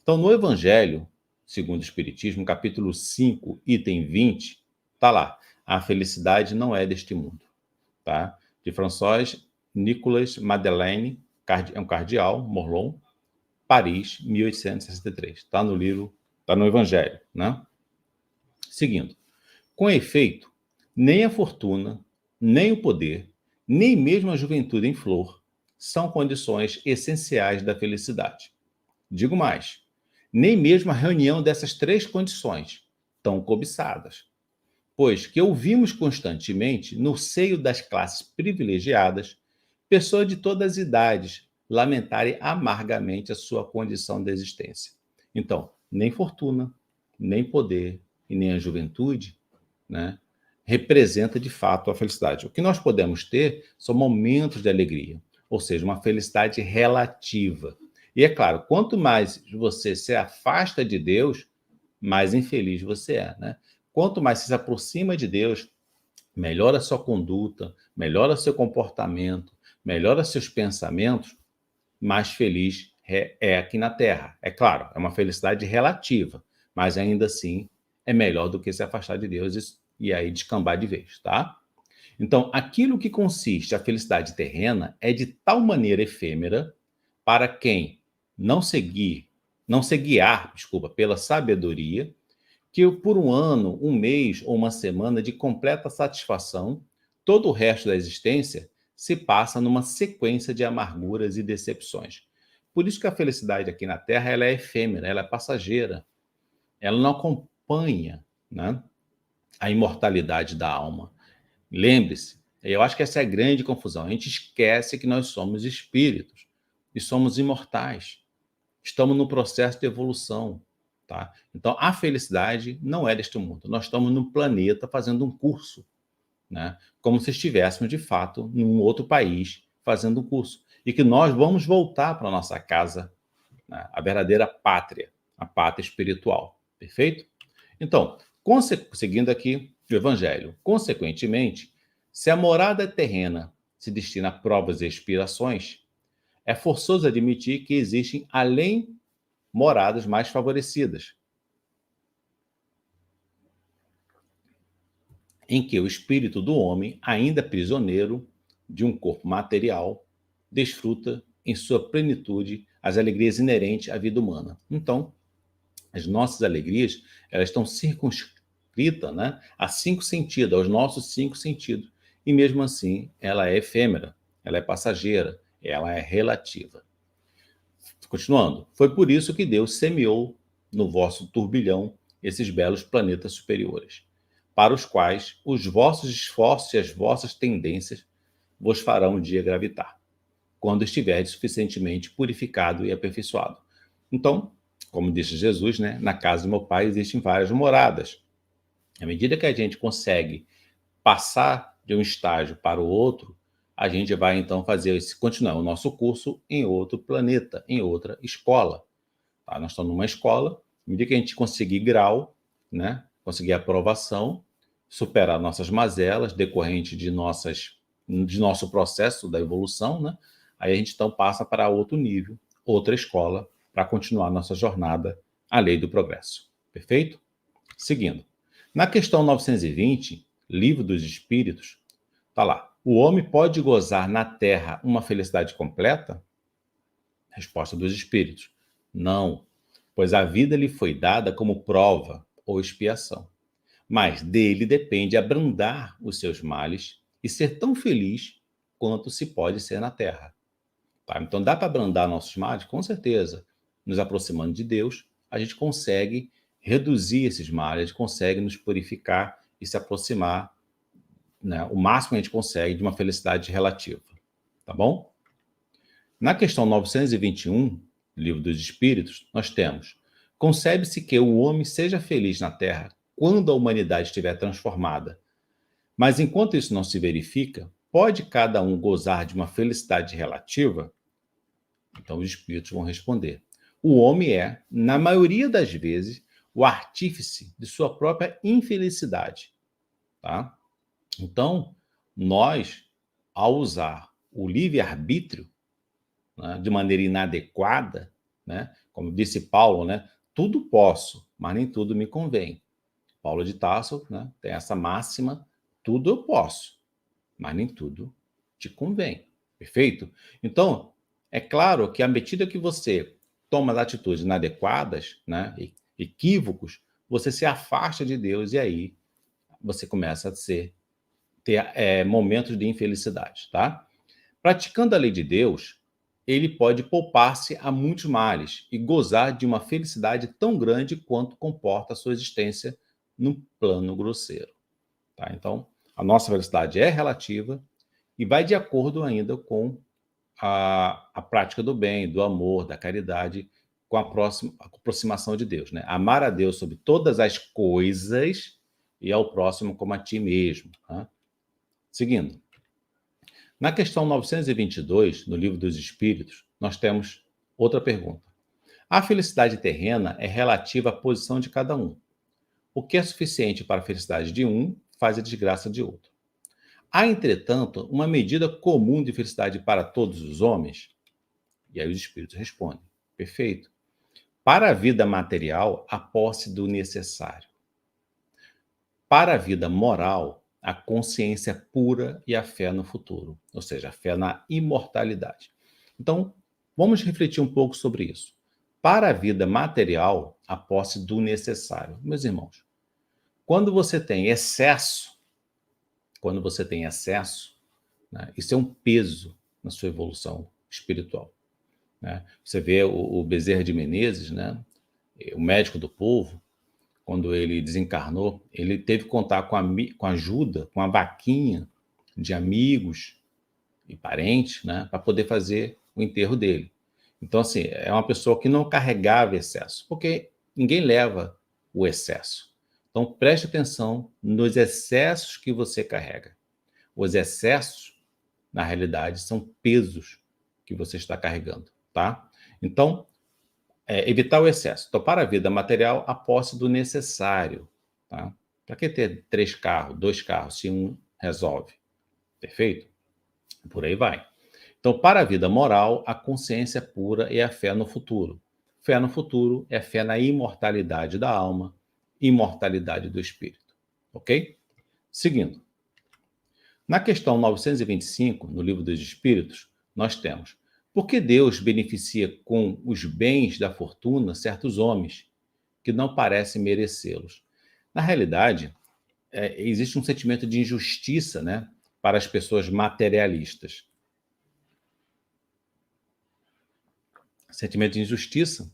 Então, no Evangelho, segundo o Espiritismo, capítulo 5, item 20, está lá: a felicidade não é deste mundo. Tá? De François Nicolas Madeleine, é um cardeal, Morlon, Paris, 1863. Está no livro, está no Evangelho. Né? Seguindo. Com efeito, nem a fortuna, nem o poder, nem mesmo a juventude em flor são condições essenciais da felicidade. Digo mais, nem mesmo a reunião dessas três condições, tão cobiçadas, pois que ouvimos constantemente, no seio das classes privilegiadas, pessoas de todas as idades lamentarem amargamente a sua condição de existência. Então, nem fortuna, nem poder e nem a juventude, né, representa de fato a felicidade. O que nós podemos ter são momentos de alegria, ou seja, uma felicidade relativa. E é claro, quanto mais você se afasta de Deus, mais infeliz você é, né? Quanto mais você se aproxima de Deus, melhora a sua conduta, melhora seu comportamento, melhora seus pensamentos, mais feliz é aqui na Terra. É claro, é uma felicidade relativa, mas ainda assim é melhor do que se afastar de Deus e aí descambar de vez, tá? Então, aquilo que consiste a felicidade terrena é de tal maneira efêmera para quem não se guiar, desculpa, pela sabedoria, que por um ano, um mês ou uma semana de completa satisfação, todo o resto da existência se passa numa sequência de amarguras e decepções. Por isso que a felicidade aqui na Terra ela é efêmera, ela é passageira, ela não acompanha, né, a imortalidade da alma. Lembre-se, eu acho que essa é a grande confusão. A gente esquece que nós somos espíritos e somos imortais. Estamos no processo de evolução. Tá? Então, a felicidade não é deste mundo. Nós estamos no planeta fazendo um curso, né? Como se estivéssemos, de fato, num outro país fazendo um curso. E que nós vamos voltar para a nossa casa, né? A verdadeira pátria, a pátria espiritual. Perfeito? Então, seguindo aqui o Evangelho, consequentemente, se a morada terrena se destina a provas e expiações, é forçoso admitir que existem além moradas mais favorecidas, em que o espírito do homem, ainda prisioneiro de um corpo material, desfruta em sua plenitude as alegrias inerentes à vida humana. Então, as nossas alegrias, elas estão circunscritas, né, a cinco sentidos, aos nossos cinco sentidos. E mesmo assim, ela é efêmera, ela é passageira, ela é relativa. Continuando, foi por isso que Deus semeou no vosso turbilhão esses belos planetas superiores, para os quais os vossos esforços e as vossas tendências vos farão um dia gravitar, quando estiverdes suficientemente purificado e aperfeiçoado. Então, como disse Jesus, né, na casa do meu pai existem várias moradas. À medida que a gente consegue passar de um estágio para o outro, a gente vai então continuar o nosso curso em outro planeta, em outra escola. Tá? Nós estamos numa escola, à medida que a gente conseguir grau, né, conseguir aprovação, superar nossas mazelas decorrentes de nosso processo da evolução, né, aí a gente então passa para outro nível, outra escola, para continuar nossa jornada à lei do progresso. Perfeito? Seguindo. Na questão 920, Livro dos Espíritos, está lá: o homem pode gozar na Terra uma felicidade completa? Resposta dos Espíritos: não, pois a vida lhe foi dada como prova ou expiação. Mas dele depende abrandar os seus males e ser tão feliz quanto se pode ser na Terra. Tá? Então dá para abrandar nossos males? Com certeza. Nos aproximando de Deus, a gente consegue reduzir esses males, a gente consegue nos purificar e se aproximar, né, o máximo que a gente consegue de uma felicidade relativa. Tá bom? Na questão 921, Livro dos Espíritos, nós temos: concebe-se que o homem seja feliz na Terra quando a humanidade estiver transformada. Mas enquanto isso não se verifica, pode cada um gozar de uma felicidade relativa? Então os espíritos vão responder: o homem é, na maioria das vezes, o artífice de sua própria infelicidade. Tá? Então, nós, ao usar o livre-arbítrio, né, de maneira inadequada, né, Como disse Paulo, né? Tudo posso, mas nem tudo me convém. Paulo de Tarso, né, tem essa máxima: tudo eu posso, mas nem tudo te convém. Perfeito? Então, é claro que à medida que você toma as atitudes inadequadas, né, equívocos, você se afasta de Deus e aí você começa a ter momentos de infelicidade, tá? Praticando a lei de Deus, ele pode poupar-se a muitos males e gozar de uma felicidade tão grande quanto comporta a sua existência no plano grosseiro. Tá? Então, a nossa felicidade é relativa e vai de acordo ainda com a prática do bem, do amor, da caridade, com a aproximação de Deus. Né? Amar a Deus sobre todas as coisas e ao próximo como a ti mesmo. Tá? Seguindo. Na questão 922, no Livro dos Espíritos, nós temos outra pergunta. A felicidade terrena é relativa à posição de cada um. O que é suficiente para a felicidade de um faz a desgraça de outro. Há, entretanto, uma medida comum de felicidade para todos os homens? E aí os espíritos respondem: perfeito. Para a vida material, a posse do necessário. Para a vida moral, a consciência pura e a fé no futuro, ou seja, a fé na imortalidade. Então, vamos refletir um pouco sobre isso. Para a vida material, a posse do necessário. Meus irmãos, quando você tem excesso, né, isso é um peso na sua evolução espiritual. Né? Você vê o Bezerra de Menezes, né, o médico do povo, quando ele desencarnou, ele teve que contar com a ajuda, com a vaquinha de amigos e parentes, né, para poder fazer o enterro dele. Então, assim, é uma pessoa que não carregava excesso, porque ninguém leva o excesso. Então, preste atenção nos excessos que você carrega. Os excessos, na realidade, são pesos que você está carregando, tá? Então, evitar o excesso. Então, para a vida material, a posse do necessário, tá? Para que ter 3 carros, 2 carros, se um resolve? Perfeito? Por aí vai. Então, para a vida moral, a consciência pura é a fé no futuro. Fé no futuro é fé na imortalidade da alma, imortalidade do espírito. Ok? Seguindo. Na questão 925, no Livro dos Espíritos, nós temos: por que Deus beneficia com os bens da fortuna certos homens que não parecem merecê-los? Na realidade, existe um sentimento de injustiça, né, para as pessoas materialistas. Sentimento de injustiça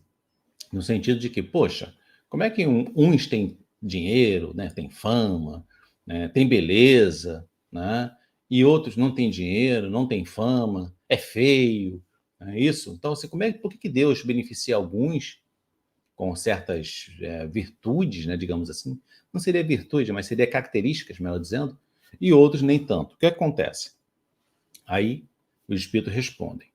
no sentido de que, poxa, como é que uns têm dinheiro, né, têm fama, né, têm beleza, né, e outros não têm dinheiro, não têm fama, é feio, não é isso? Então, assim, por que Deus beneficia alguns com certas virtudes, né, digamos assim? Não seria virtude, mas seria características, melhor dizendo, e outros nem tanto. O que acontece? Aí os espíritos respondem: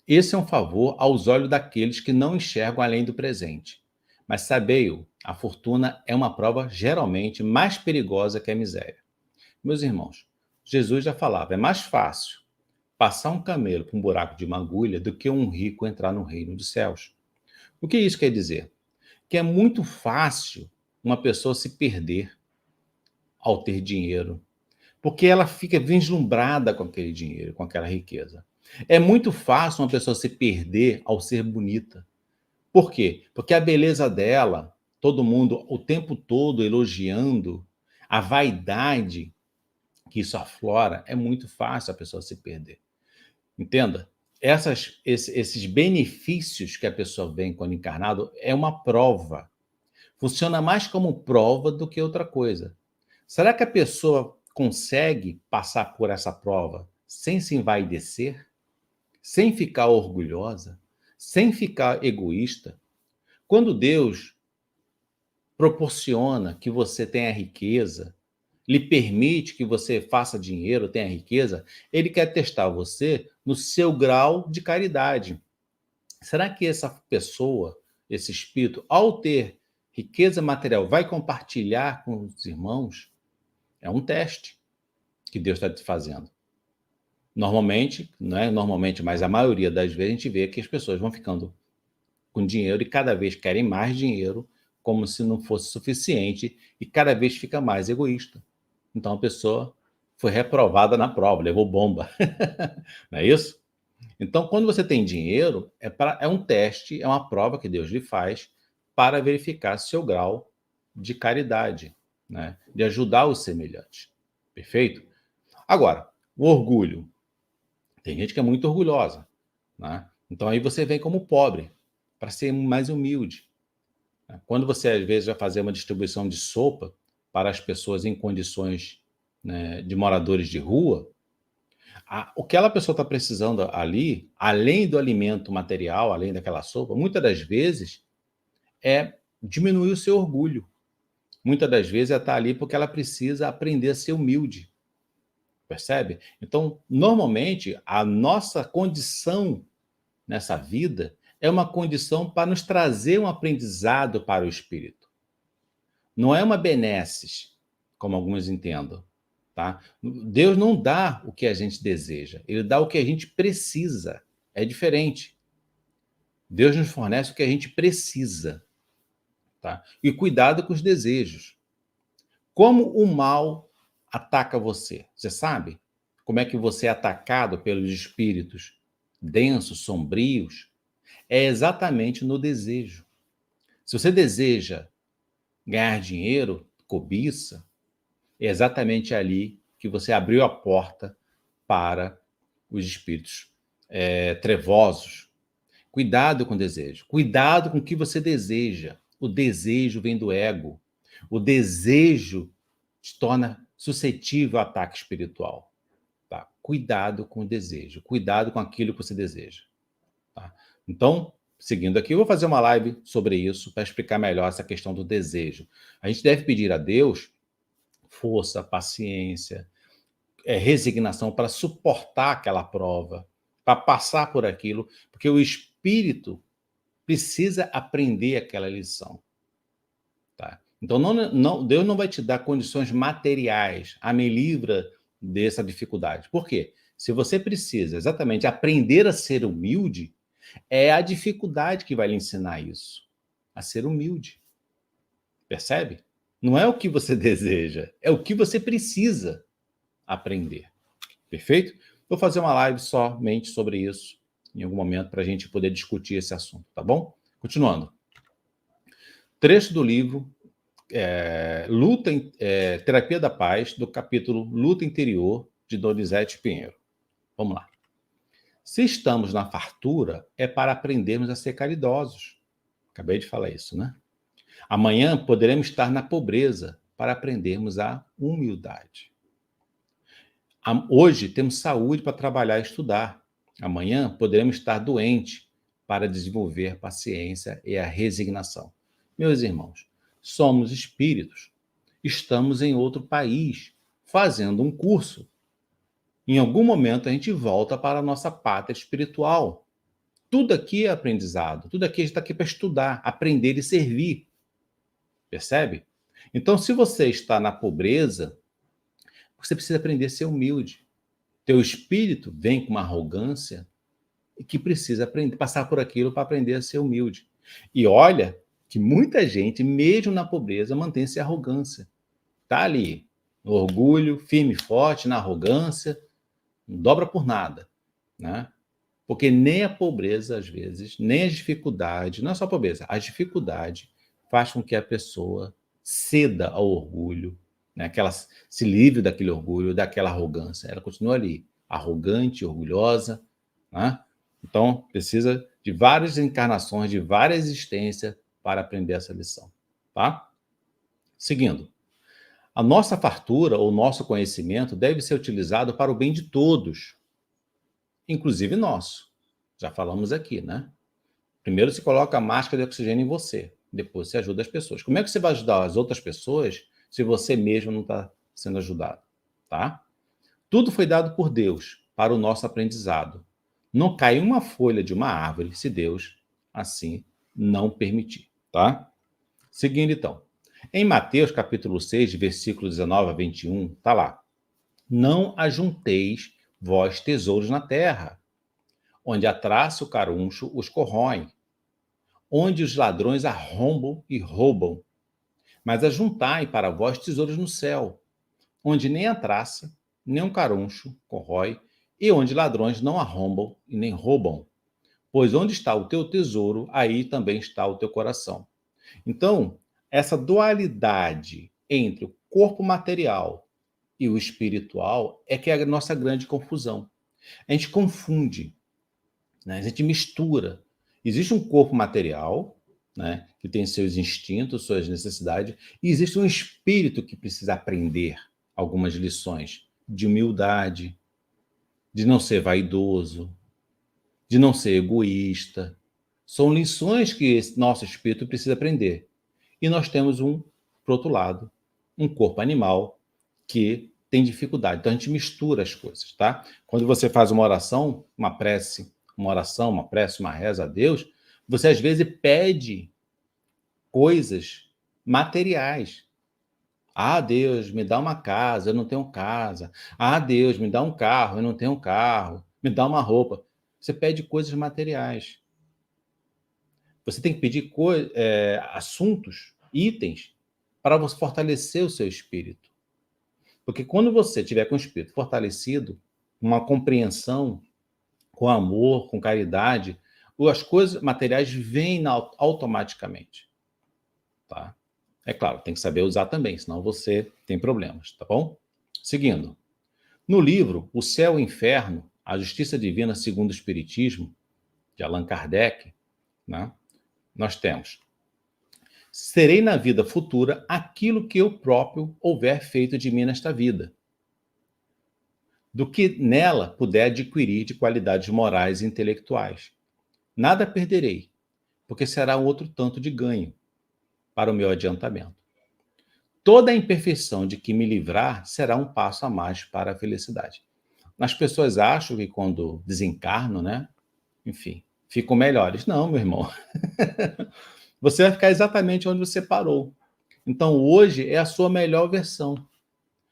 esse é um favor aos olhos daqueles que não enxergam além do presente. Mas sabei-o, a fortuna é uma prova geralmente mais perigosa que a miséria. Meus irmãos, Jesus já falava: é mais fácil passar um camelo por um buraco de uma agulha do que um rico entrar no reino dos céus. O que isso quer dizer? Que é muito fácil uma pessoa se perder ao ter dinheiro, porque ela fica vislumbrada com aquele dinheiro, com aquela riqueza. É muito fácil uma pessoa se perder ao ser bonita. Por quê? Porque a beleza dela, todo mundo o tempo todo elogiando, a vaidade que isso aflora, é muito fácil a pessoa se perder. Entenda? Esses benefícios que a pessoa vem quando encarnado é uma prova. Funciona mais como prova do que outra coisa. Será que a pessoa consegue passar por essa prova sem se envaidecer? Sem ficar orgulhosa? Sem ficar egoísta? Quando Deus proporciona que você tenha riqueza, lhe permite que você faça dinheiro, tenha riqueza, ele quer testar você no seu grau de caridade. Será que essa pessoa, esse espírito, ao ter riqueza material, vai compartilhar com os irmãos? É um teste que Deus está te fazendo. Normalmente, não é normalmente, mas a maioria das vezes a gente vê que as pessoas vão ficando com dinheiro e cada vez querem mais dinheiro, como se não fosse suficiente, e cada vez fica mais egoísta. Então a pessoa foi reprovada na prova, levou bomba. Não é isso? Então, quando você tem dinheiro, é um teste, é uma prova que Deus lhe faz para verificar seu grau de caridade, né? De ajudar os semelhantes. Perfeito? Agora, o orgulho. Tem gente que é muito orgulhosa, né? Então aí você vem como pobre, para ser mais humilde. Né? Quando você, às vezes, vai fazer uma distribuição de sopa para as pessoas em condições, né, de moradores de rua, o que aquela pessoa está precisando ali, além do alimento material, além daquela sopa, muitas das vezes é diminuir o seu orgulho. Muitas das vezes ela está ali porque ela precisa aprender a ser humilde. Percebe? Então, normalmente, a nossa condição nessa vida é uma condição para nos trazer um aprendizado para o espírito. Não é uma benesses, como alguns entendam. Tá? Deus não dá o que a gente deseja, ele dá o que a gente precisa. É diferente. Deus nos fornece o que a gente precisa. Tá? E cuidado com os desejos. Como o mal ataca você? Você sabe? Como é que você é atacado pelos espíritos densos, sombrios? É exatamente no desejo. Se você deseja ganhar dinheiro, cobiça, é exatamente ali que você abriu a porta para os espíritos trevosos. Cuidado com o desejo. Cuidado com o que você deseja. O desejo vem do ego. O desejo te torna suscetível ao ataque espiritual. Tá? Cuidado com o desejo. Cuidado com aquilo que você deseja. Tá? Então, seguindo aqui, eu vou fazer uma live sobre isso para explicar melhor essa questão do desejo. A gente deve pedir a Deus força, paciência, resignação para suportar aquela prova, para passar por aquilo, porque o espírito precisa aprender aquela lição. Tá? Então, Deus não vai te dar condições materiais. Me livra dessa dificuldade. Por quê? Se você precisa exatamente aprender a ser humilde, é a dificuldade que vai lhe ensinar isso, a ser humilde. Percebe? Não é o que você deseja, é o que você precisa aprender. Perfeito? Vou fazer uma live somente sobre isso em algum momento para a gente poder discutir esse assunto, tá bom? Continuando. Trecho do livro Terapia da Paz, do capítulo Luta Interior, de Donizete Pinheiro. Vamos lá. Se estamos na fartura, é para aprendermos a ser caridosos. Acabei de falar isso, né? Amanhã poderemos estar na pobreza para aprendermos a humildade. Hoje temos saúde para trabalhar e estudar. Amanhã poderemos estar doentes para desenvolver paciência e a resignação. Meus irmãos, somos espíritos. Estamos em outro país, fazendo um curso. Em algum momento a gente volta para a nossa pátria espiritual. Tudo aqui é aprendizado. Tudo aqui a gente está aqui para estudar, aprender e servir. Percebe? Então, se você está na pobreza, você precisa aprender a ser humilde. Teu espírito vem com uma arrogância e que precisa aprender, passar por aquilo para aprender a ser humilde. E olha que muita gente, mesmo na pobreza, mantém essa arrogância. Está ali, no orgulho, firme e forte, na arrogância, não dobra por nada, né? Porque nem a pobreza, às vezes, nem as dificuldades, não é só a pobreza, as dificuldades faz com que a pessoa ceda ao orgulho, né? Que ela se livre daquele orgulho, daquela arrogância. Ela continua ali, arrogante, orgulhosa, né? Então, precisa de várias encarnações, de várias existências para aprender essa lição, tá? Seguindo. A nossa fartura ou nosso conhecimento deve ser utilizado para o bem de todos, inclusive nosso. Já falamos aqui, né? Primeiro você coloca a máscara de oxigênio em você, depois você ajuda as pessoas. Como é que você vai ajudar as outras pessoas se você mesmo não está sendo ajudado? Tá? Tudo foi dado por Deus para o nosso aprendizado. Não cai uma folha de uma árvore se Deus assim não permitir. Tá? Seguindo então. Em Mateus capítulo 6, versículo 19 a 21, tá lá. Não ajunteis vós tesouros na terra, onde a traça e o caruncho os corroem, onde os ladrões arrombam e roubam, mas ajuntai para vós tesouros no céu, onde nem a traça, nem um caruncho corrói, e onde ladrões não arrombam e nem roubam. Pois onde está o teu tesouro, aí também está o teu coração. Então, essa dualidade entre o corpo material e o espiritual é que é a nossa grande confusão. A gente confunde, né? A gente mistura. Existe um corpo material, né, que tem seus instintos, suas necessidades, e existe um espírito que precisa aprender algumas lições de humildade, de não ser vaidoso, de não ser egoísta. São lições que esse nosso espírito precisa aprender. E nós temos por outro lado, um corpo animal que tem dificuldade. Então a gente mistura as coisas, tá? Quando você faz uma oração, uma prece, uma oração, uma prece, uma reza a Deus, você às vezes pede coisas materiais. Ah, Deus, me dá uma casa, eu não tenho casa. Ah, Deus, me dá um carro, eu não tenho um carro. Me dá uma roupa. Você pede coisas materiais. Você tem que pedir assuntos, itens, para você fortalecer o seu espírito. Porque quando você tiver com o espírito fortalecido, uma compreensão, com amor, com caridade, as coisas materiais vêm automaticamente. Tá? É claro, tem que saber usar também, senão você tem problemas, tá bom? Seguindo. No livro O Céu e o Inferno, a Justiça Divina segundo o Espiritismo, de Allan Kardec, né, nós temos: serei na vida futura aquilo que eu próprio houver feito de mim nesta vida, do que nela puder adquirir de qualidades morais e intelectuais. Nada perderei, porque será outro tanto de ganho para o meu adiantamento. Toda a imperfeição de que me livrar será um passo a mais para a felicidade. As pessoas acham que quando desencarnam, né, enfim, ficam melhores. Não, meu irmão. Você vai ficar exatamente onde você parou. Então, hoje é a sua melhor versão.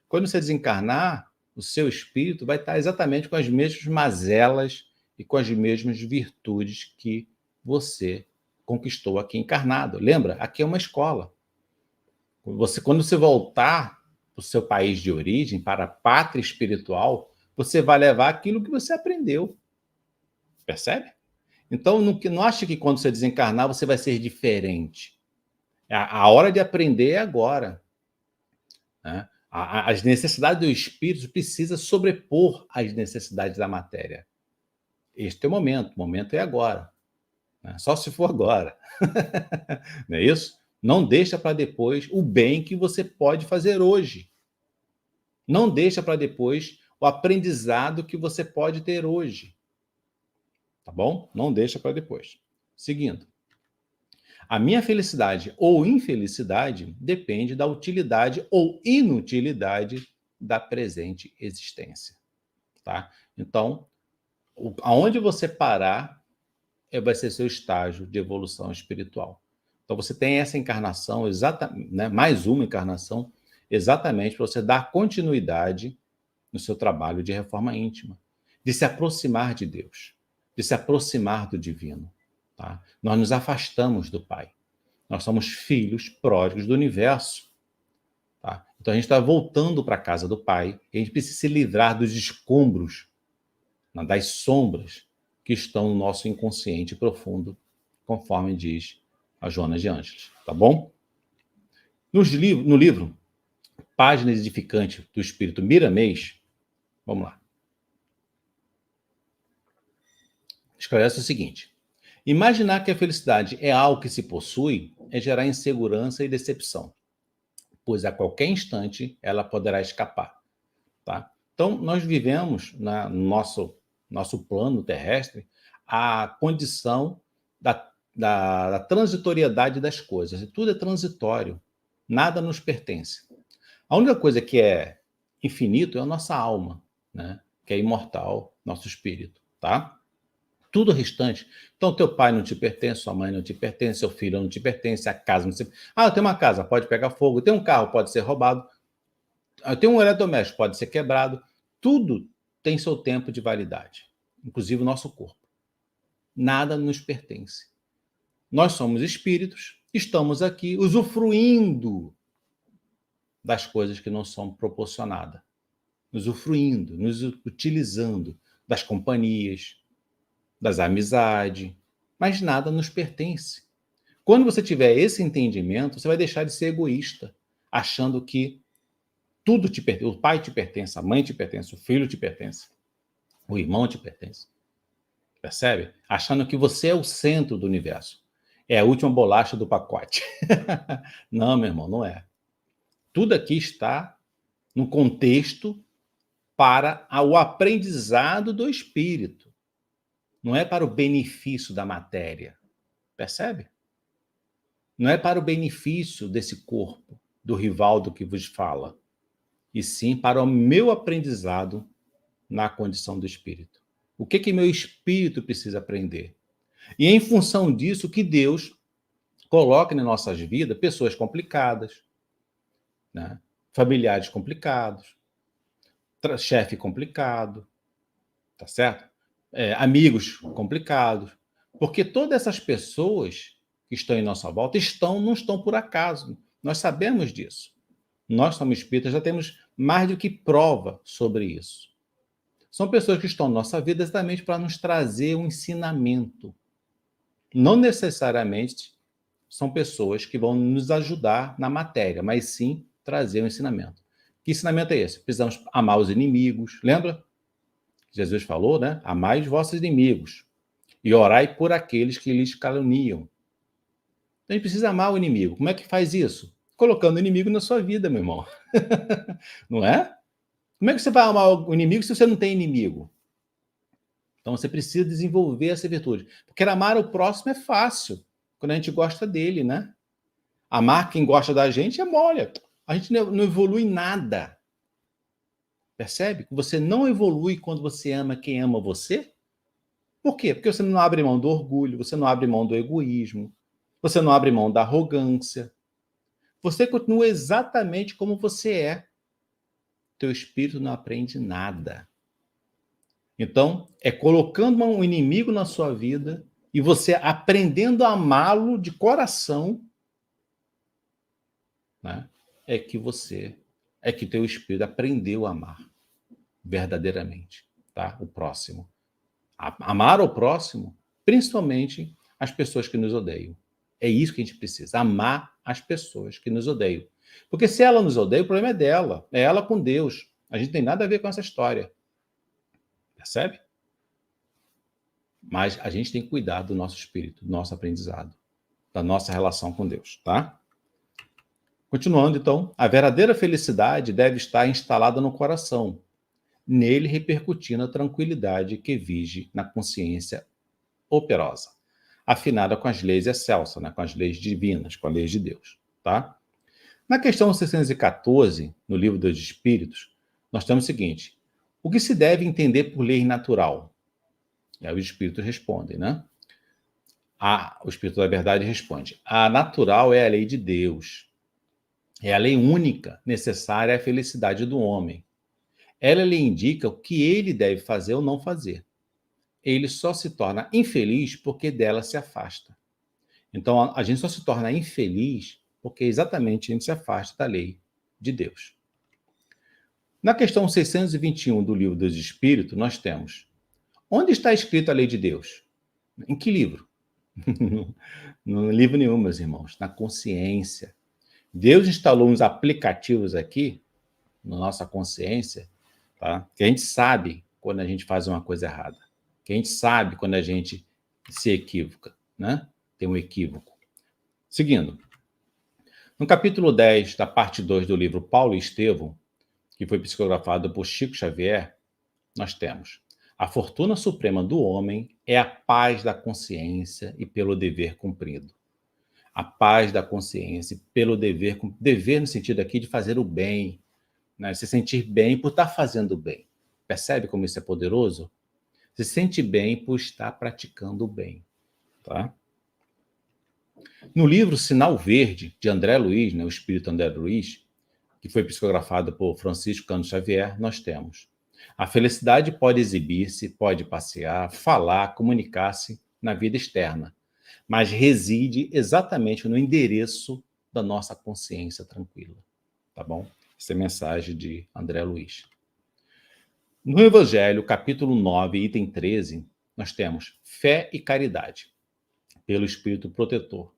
Quando você desencarnar, o seu espírito vai estar exatamente com as mesmas mazelas e com as mesmas virtudes que você conquistou aqui encarnado. Lembra? Aqui é uma escola. Quando você voltar para o seu país de origem, para a pátria espiritual, você vai levar aquilo que você aprendeu. Percebe? Então, não ache que quando você desencarnar, você vai ser diferente. A hora de aprender é agora. Né? As necessidades do espírito precisam sobrepor as necessidades da matéria. Este é o momento é agora. Né? Só se for agora. Não é isso? Não deixa para depois o bem que você pode fazer hoje. Não deixa para depois o aprendizado que você pode ter hoje. Tá bom? Não deixa para depois. Seguindo. A minha felicidade ou infelicidade depende da utilidade ou inutilidade da presente existência. Tá? Então, aonde você parar vai ser seu estágio de evolução espiritual. Então, você tem essa encarnação, né, mais uma encarnação, exatamente para você dar continuidade no seu trabalho de reforma íntima, de se aproximar de Deus, de se aproximar do divino. Tá? Nós nos afastamos do Pai. Nós somos filhos pródigos do universo. Tá? Então a gente está voltando para a casa do Pai e a gente precisa se livrar dos escombros, né, das sombras que estão no nosso inconsciente profundo, conforme diz a Joana de Ângeles. Tá bom? No livro Páginas Edificantes do Espírito Miramês, vamos lá. Esclarece o seguinte: imaginar que a felicidade é algo que se possui é gerar insegurança e decepção, pois a qualquer instante ela poderá escapar. Tá? Então, nós vivemos no nosso plano terrestre a condição da transitoriedade das coisas. E tudo é transitório, nada nos pertence. A única coisa que é infinito é a nossa alma, né? Que é imortal, nosso espírito. Tá? Tudo restante. Então, teu pai não te pertence, sua mãe não te pertence, seu filho não te pertence, a casa não te... Ah, eu tenho uma casa, pode pegar fogo. Tem um carro, pode ser roubado. Tem um eletrodoméstico, pode ser quebrado. Tudo tem seu tempo de validade, inclusive o nosso corpo. Nada nos pertence. Nós somos espíritos, estamos aqui usufruindo das coisas que não são proporcionadas, usufruindo, nos utilizando das companhias, das amizades, mas nada nos pertence. Quando você tiver esse entendimento, você vai deixar de ser egoísta, achando que tudo te pertence, o pai te pertence, a mãe te pertence, o filho te pertence, o irmão te pertence. Percebe? Achando que você é o centro do universo. É a última bolacha do pacote. Não, meu irmão, não é. Tudo aqui está no contexto para o aprendizado do espírito. Não é para o benefício da matéria. Percebe? Não é para o benefício desse corpo, do Rivaldo que vos fala, e sim para o meu aprendizado na condição do espírito. O que meu espírito precisa aprender? E em função disso que Deus coloca em nossas vidas pessoas complicadas, né? Familiares complicados, chefe complicado, tá certo? Amigos complicados. Porque todas essas pessoas que estão em nossa volta não estão por acaso. Nós sabemos disso. Nós, como espíritas, já temos mais do que prova sobre isso. São pessoas que estão na nossa vida exatamente para nos trazer um ensinamento. Não necessariamente são pessoas que vão nos ajudar na matéria, mas sim trazer um ensinamento. Que ensinamento é esse? Precisamos amar os inimigos. Lembra? Jesus falou, né? Amai os vossos inimigos e orai por aqueles que lhes caluniam. Então, a gente precisa amar o inimigo. Como é que faz isso? Colocando o inimigo na sua vida, meu irmão. Não é? Como é que você vai amar o inimigo se você não tem inimigo? Então, você precisa desenvolver essa virtude. Porque amar o próximo é fácil, quando a gente gosta dele, né? Amar quem gosta da gente é mole. A gente não evolui nada. Percebe? Você não evolui quando você ama quem ama você. Por quê? Porque você não abre mão do orgulho, você não abre mão do egoísmo, você não abre mão da arrogância. Você continua exatamente como você é. Teu espírito não aprende nada. Então, é colocando um inimigo na sua vida e você aprendendo a amá-lo de coração, né? É que teu espírito aprendeu a amar verdadeiramente, tá? O próximo. Amar o próximo, principalmente as pessoas que nos odeiam. É isso que a gente precisa, amar as pessoas que nos odeiam. Porque se ela nos odeia, o problema é dela, é ela com Deus. A gente não tem nada a ver com essa história. Percebe? Mas a gente tem que cuidar do nosso espírito, do nosso aprendizado, da nossa relação com Deus, tá? Continuando, então, a verdadeira felicidade deve estar instalada no coração, nele repercutindo a tranquilidade que vige na consciência operosa, afinada com as leis excelsas, né? Com as leis divinas, com as leis de Deus, tá? Na questão 614, no Livro dos Espíritos, nós temos o seguinte: o que se deve entender por lei natural? E aí os espíritos respondem, né? O Espírito da Verdade responde: a natural é a lei de Deus. É a lei única necessária à felicidade do homem. Ela lhe indica o que ele deve fazer ou não fazer. Ele só se torna infeliz porque dela se afasta. Então, a gente só se torna infeliz porque exatamente a gente se afasta da lei de Deus. Na questão 621 do Livro dos Espíritos, nós temos: onde está escrita a lei de Deus? Em que livro? Não livro nenhum, meus irmãos. Na consciência. Deus instalou uns aplicativos aqui, na nossa consciência, tá? Que a gente sabe quando a gente faz uma coisa errada. Que a gente sabe quando a gente se equivoca, né? Tem um equívoco. Seguindo. No capítulo 10 da parte 2 do livro Paulo e Estevão, que foi psicografado por Chico Xavier, nós temos: a fortuna suprema do homem é a paz da consciência e pelo dever cumprido. A paz da consciência pelo dever no sentido aqui de fazer o bem, né? Se sentir bem por estar fazendo o bem. Percebe como isso é poderoso? Se sente bem por estar praticando o bem, tá? No livro Sinal Verde, de André Luiz, né, o espírito André Luiz, que foi psicografado por Francisco Cândido Xavier, nós temos: a felicidade pode exibir-se, pode passear, falar, comunicar-se na vida externa, mas reside exatamente no endereço da nossa consciência tranquila, tá bom? Essa é a mensagem de André Luiz. No Evangelho, capítulo 9, item 13, nós temos fé e caridade, pelo Espírito protetor.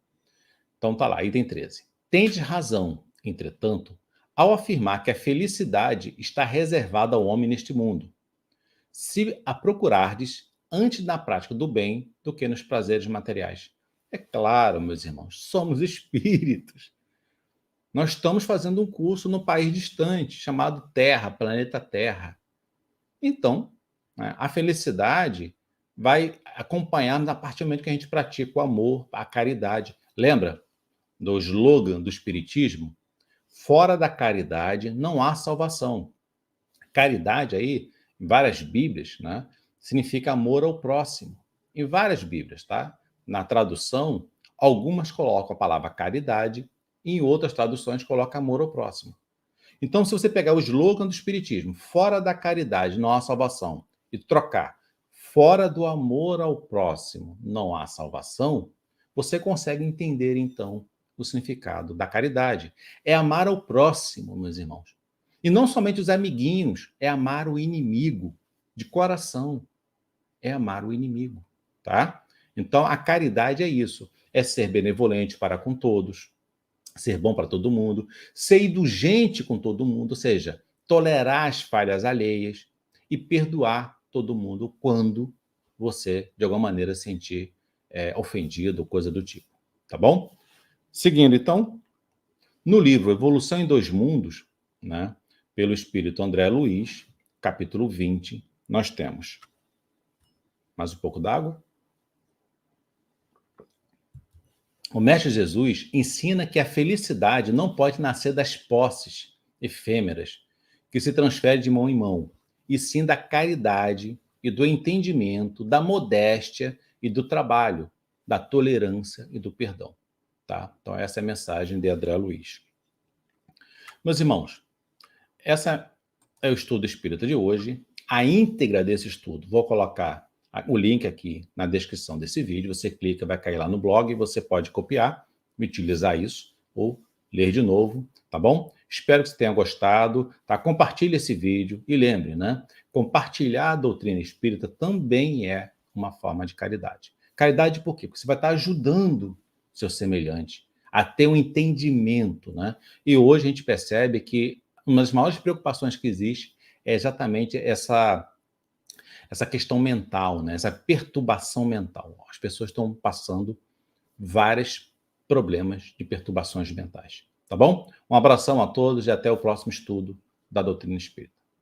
Então tá lá, item 13. Tendes razão, entretanto, ao afirmar que a felicidade está reservada ao homem neste mundo, se a procurardes antes na prática do bem do que nos prazeres materiais. É claro, meus irmãos, somos espíritos. Nós estamos fazendo um curso no país distante, chamado Terra, planeta Terra. Então, né, a felicidade vai acompanhar-nos a partir do momento que a gente pratica o amor, a caridade. Lembra do slogan do Espiritismo? Fora da caridade não há salvação. Caridade aí, em várias Bíblias, né, significa amor ao próximo. Em várias Bíblias, tá? Na tradução, algumas colocam a palavra caridade, e em outras traduções colocam amor ao próximo. Então, se você pegar o slogan do Espiritismo, fora da caridade não há salvação, e trocar fora do amor ao próximo não há salvação, você consegue entender, então, o significado da caridade. É amar ao próximo, meus irmãos. E não somente os amiguinhos, é amar o inimigo de coração. É amar o inimigo, tá? Então, a caridade é isso. É ser benevolente para com todos, ser bom para todo mundo, ser indulgente com todo mundo, ou seja, tolerar as falhas alheias e perdoar todo mundo quando você, de alguma maneira, se sentir ofendido, coisa do tipo, tá bom? Seguindo, então, no livro Evolução em Dois Mundos, né, pelo espírito André Luiz, capítulo 20, nós temos mais um pouco d'água. O Mestre Jesus ensina que a felicidade não pode nascer das posses efêmeras que se transferem de mão em mão, e sim da caridade e do entendimento, da modéstia e do trabalho, da tolerância e do perdão. Tá? Então essa é a mensagem de André Luiz. Meus irmãos, essa é o estudo espírita de hoje. A íntegra desse estudo, vou colocar o link aqui na descrição desse vídeo, você clica, vai cair lá no blog, e você pode copiar, utilizar isso, ou ler de novo, tá bom? Espero que você tenha gostado, tá? Compartilhe esse vídeo, e lembre, né? Compartilhar a doutrina espírita também é uma forma de caridade. Caridade por quê? Porque você vai estar ajudando seu semelhante a ter um entendimento, né? E hoje a gente percebe que uma das maiores preocupações que existe é exatamente essa questão mental, né? Essa perturbação mental. As pessoas estão passando vários problemas de perturbações mentais. Tá bom? Um abração a todos e até o próximo estudo da doutrina espírita.